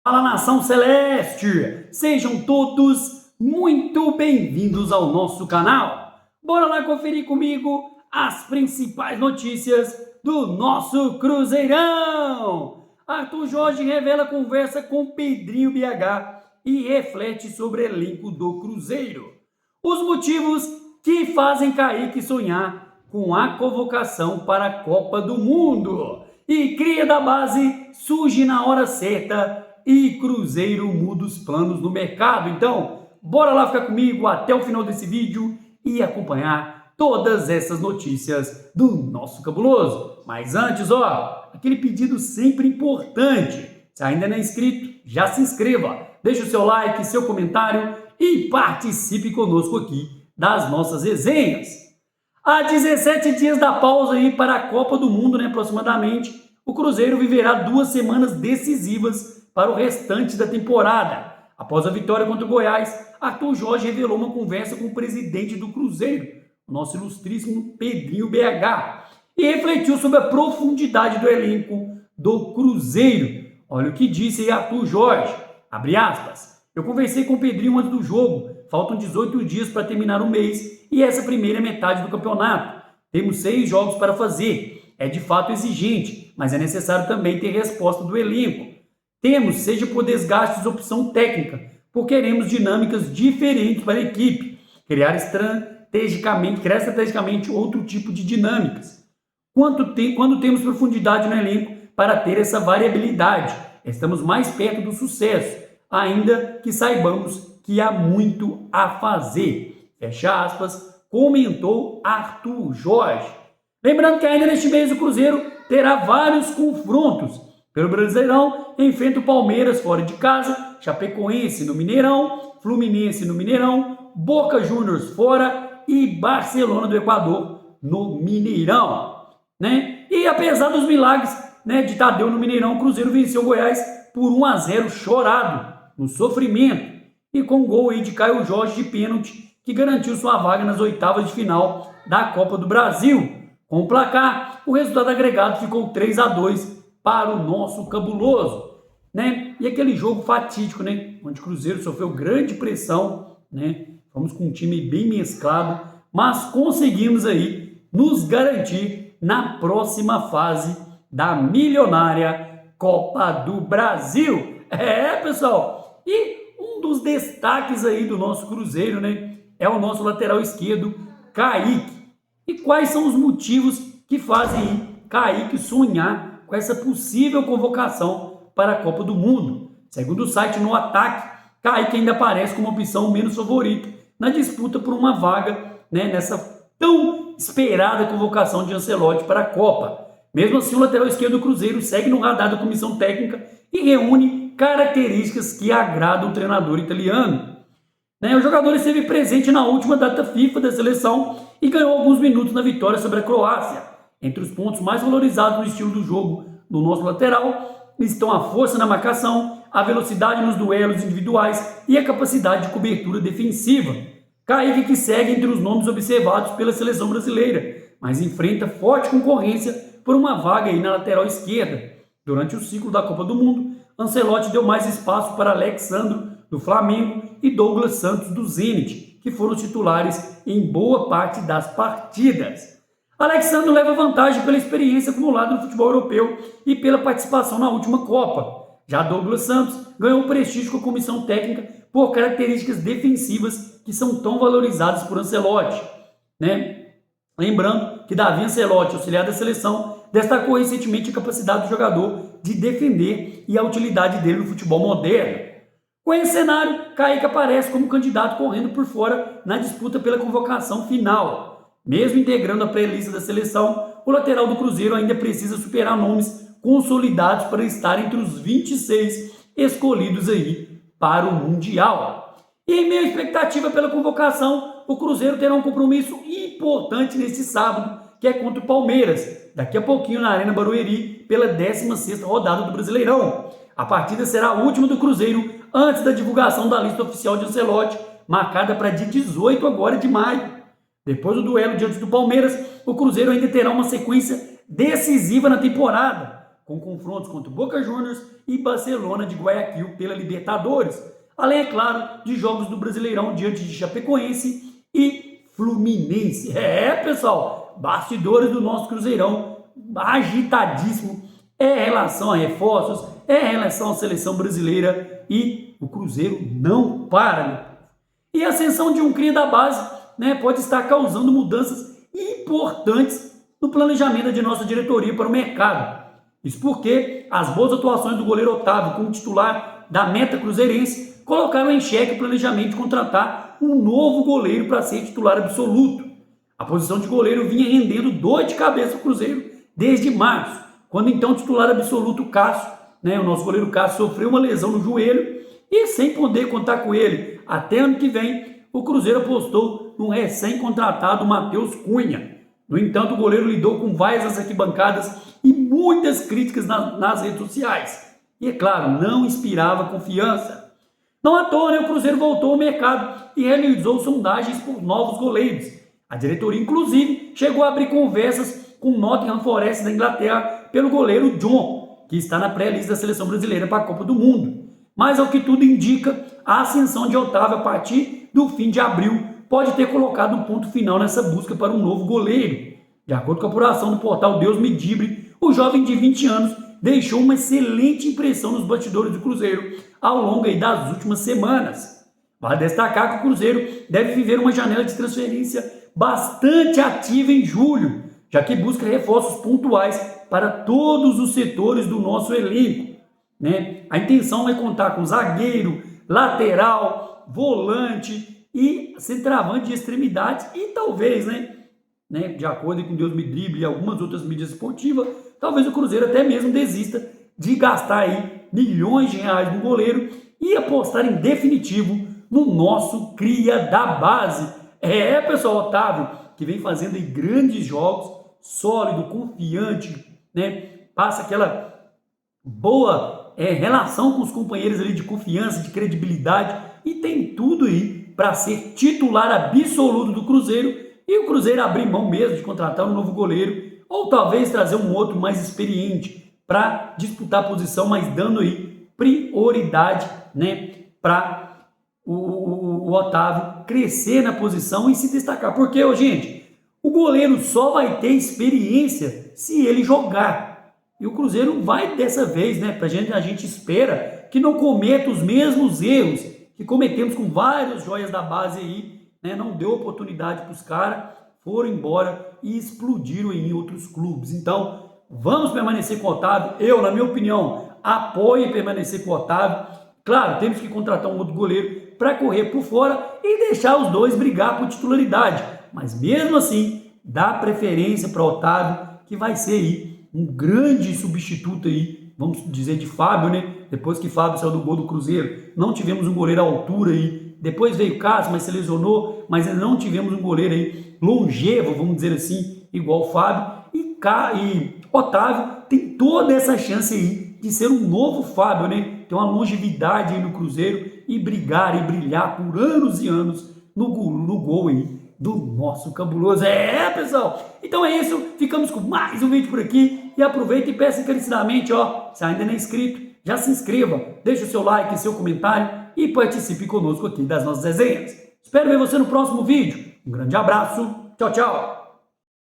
Fala, nação celeste! Sejam todos muito bem-vindos ao nosso canal. Bora lá conferir comigo as principais notícias do nosso Cruzeirão. Arthur Jorge revela conversa com Pedrinho BH e reflete sobre o elenco do Cruzeiro. Os motivos que fazem Kaique sonhar com a convocação para a Copa do Mundo. E cria da base surge na hora certa e Cruzeiro muda os planos no mercado. Então, bora lá ficar comigo até o final desse vídeo e acompanhar todas essas notícias do nosso cabuloso. Mas antes, aquele pedido sempre importante. Se ainda não é inscrito, já se inscreva. Deixe o seu like, seu comentário e participe conosco aqui das nossas resenhas. Há 17 dias da pausa aí para a Copa do Mundo, aproximadamente, o Cruzeiro viverá 2 semanas decisivas para o restante da temporada. Após a vitória contra o Goiás, Arthur Jorge revelou uma conversa com o presidente do Cruzeiro, o nosso ilustríssimo Pedrinho BH, e refletiu sobre a profundidade do elenco do Cruzeiro. Olha o que disse aí Arthur Jorge, abre aspas, eu conversei com o Pedrinho antes do jogo, faltam 18 dias para terminar o mês e essa primeira metade do campeonato. Temos 6 jogos para fazer, é de fato exigente, mas é necessário também ter resposta do elenco. Temos, seja por desgastes ou opção técnica, porque queremos dinâmicas diferentes para a equipe, criar estrategicamente outro tipo de dinâmicas. Quando temos profundidade no elenco para ter essa variabilidade, estamos mais perto do sucesso, ainda que saibamos que há muito a fazer. Fecha aspas, comentou Arthur Jorge. Lembrando que ainda neste mês o Cruzeiro terá vários confrontos. Pelo Brasileirão, enfrenta o Palmeiras fora de casa, Chapecoense no Mineirão, Fluminense no Mineirão, Boca Juniors fora e Barcelona do Equador no Mineirão. E apesar dos milagres de Tadeu no Mineirão, o Cruzeiro venceu o Goiás por 1-0 chorado, no sofrimento, e com o gol aí de Caio Jorge de pênalti, que garantiu sua vaga nas oitavas de final da Copa do Brasil. Com o placar, o resultado agregado ficou 3-2 para o nosso cabuloso. E aquele jogo fatídico, onde o Cruzeiro sofreu grande pressão, fomos com um time bem mesclado, mas conseguimos aí nos garantir na próxima fase da milionária Copa do Brasil. Pessoal, e um dos destaques aí do nosso Cruzeiro, é o nosso lateral esquerdo, Kaique. E quais são os motivos que fazem Kaique sonhar com essa possível convocação para a Copa do Mundo? Segundo o site No Ataque, Kaique ainda aparece como opção menos favorita na disputa por uma vaga nessa tão esperada convocação de Ancelotti para a Copa. Mesmo assim, o lateral esquerdo do Cruzeiro segue no radar da comissão técnica e reúne características que agradam o treinador italiano. O jogador esteve presente na última data FIFA da seleção e ganhou alguns minutos na vitória sobre a Croácia. Entre os pontos mais valorizados no estilo do jogo do nosso lateral estão a força na marcação, a velocidade nos duelos individuais e a capacidade de cobertura defensiva. Kaique que segue entre os nomes observados pela seleção brasileira, mas enfrenta forte concorrência por uma vaga aí na lateral esquerda. Durante o ciclo da Copa do Mundo, Ancelotti deu mais espaço para Alexandro, do Flamengo, e Douglas Santos, do Zenit, que foram titulares em boa parte das partidas. Alexandre leva vantagem pela experiência acumulada no futebol europeu e pela participação na última Copa. Já Douglas Santos ganhou prestígio com a comissão técnica por características defensivas que são tão valorizadas por Ancelotti. Lembrando que Davi Ancelotti, auxiliar da seleção, destacou recentemente a capacidade do jogador de defender e a utilidade dele no futebol moderno. Com esse cenário, Kaique aparece como candidato correndo por fora na disputa pela convocação final. Mesmo integrando a pré-lista da seleção, o lateral do Cruzeiro ainda precisa superar nomes consolidados para estar entre os 26 escolhidos aí para o Mundial. E em meio à expectativa pela convocação, o Cruzeiro terá um compromisso importante neste sábado, que é contra o Palmeiras, daqui a pouquinho na Arena Barueri, pela 16ª rodada do Brasileirão. A partida será a última do Cruzeiro antes da divulgação da lista oficial de Ancelotti, marcada para dia 18 agora de maio. Depois do duelo diante do Palmeiras, o Cruzeiro ainda terá uma sequência decisiva na temporada, com confrontos contra o Boca Juniors e Barcelona de Guayaquil pela Libertadores, além, é claro, de jogos do Brasileirão diante de Chapecoense e Fluminense. Pessoal, bastidores do nosso Cruzeirão, agitadíssimo, em relação a reforços, em relação à seleção brasileira, e o Cruzeiro não para, meu. E a ascensão de um cria da base, pode estar causando mudanças importantes no planejamento de nossa diretoria para o mercado. Isso porque as boas atuações do goleiro Otávio como titular da meta cruzeirense colocaram em xeque o planejamento de contratar um novo goleiro para ser titular absoluto. A posição de goleiro vinha rendendo dor de cabeça ao Cruzeiro desde março, quando então o titular absoluto Cássio, o nosso goleiro Cássio, sofreu uma lesão no joelho e, sem poder contar com ele até ano que vem, o Cruzeiro apostou no recém-contratado Matheus Cunha. No entanto, o goleiro lidou com várias arquibancadas e muitas críticas nas redes sociais. E, é claro, não inspirava confiança. Não à toa, o Cruzeiro voltou ao mercado e realizou sondagens por novos goleiros. A diretoria, inclusive, chegou a abrir conversas com o Nottingham Forest da Inglaterra pelo goleiro John, que está na pré-lista da seleção brasileira para a Copa do Mundo. Mas, ao que tudo indica, a ascensão de Otávio a partir do fim de abril pode ter colocado um ponto final nessa busca para um novo goleiro. De acordo com a apuração do portal Deus Me Dibre, o jovem de 20 anos deixou uma excelente impressão nos bastidores do Cruzeiro ao longo das últimas semanas. Vale destacar que o Cruzeiro deve viver uma janela de transferência bastante ativa em julho, já que busca reforços pontuais para todos os setores do nosso elenco. A intenção é contar com zagueiro, lateral, volante e centroavante de extremidade e talvez, de acordo com Deus Me Drible e algumas outras mídias esportivas, talvez o Cruzeiro até mesmo desista de gastar aí milhões de reais no goleiro e apostar em definitivo no nosso cria da base. Pessoal, Otávio, que vem fazendo aí grandes jogos, sólido, confiante, passa aquela boa relação com os companheiros ali de confiança, de credibilidade, e tem tudo aí para ser titular absoluto do Cruzeiro, e o Cruzeiro abrir mão mesmo de contratar um novo goleiro, ou talvez trazer um outro mais experiente para disputar a posição, mas dando aí prioridade para o Otávio crescer na posição e se destacar. Porque, gente, o goleiro só vai ter experiência se ele jogar. E o Cruzeiro vai dessa vez, a gente espera que não cometa os mesmos erros que cometemos com vários joias da base aí, não deu oportunidade para os caras, foram embora e explodiram em outros clubes. Então, vamos permanecer com o Otávio. Eu, na minha opinião, apoio permanecer com o Otávio. Claro, temos que contratar um outro goleiro para correr por fora e deixar os dois brigar por titularidade. Mas mesmo assim, dá preferência para o Otávio, que vai ser aí um grande substituto aí, vamos dizer, de Fábio, Depois que Fábio saiu do gol do Cruzeiro, não tivemos um goleiro à altura aí. Depois veio Cássio, mas se lesionou, mas não tivemos um goleiro aí longevo, vamos dizer assim, igual o Fábio. E Otávio tem toda essa chance aí de ser um novo Fábio, Ter uma longevidade aí no Cruzeiro e brigar e brilhar por anos e anos no gol aí do nosso cabuloso. Pessoal, então é isso, ficamos com mais um vídeo por aqui e aproveita e peça encarecidamente, se ainda não é inscrito, já se inscreva, deixe o seu like e seu comentário e participe conosco aqui das nossas resenhas. Espero ver você no próximo vídeo. Um grande abraço, tchau, tchau!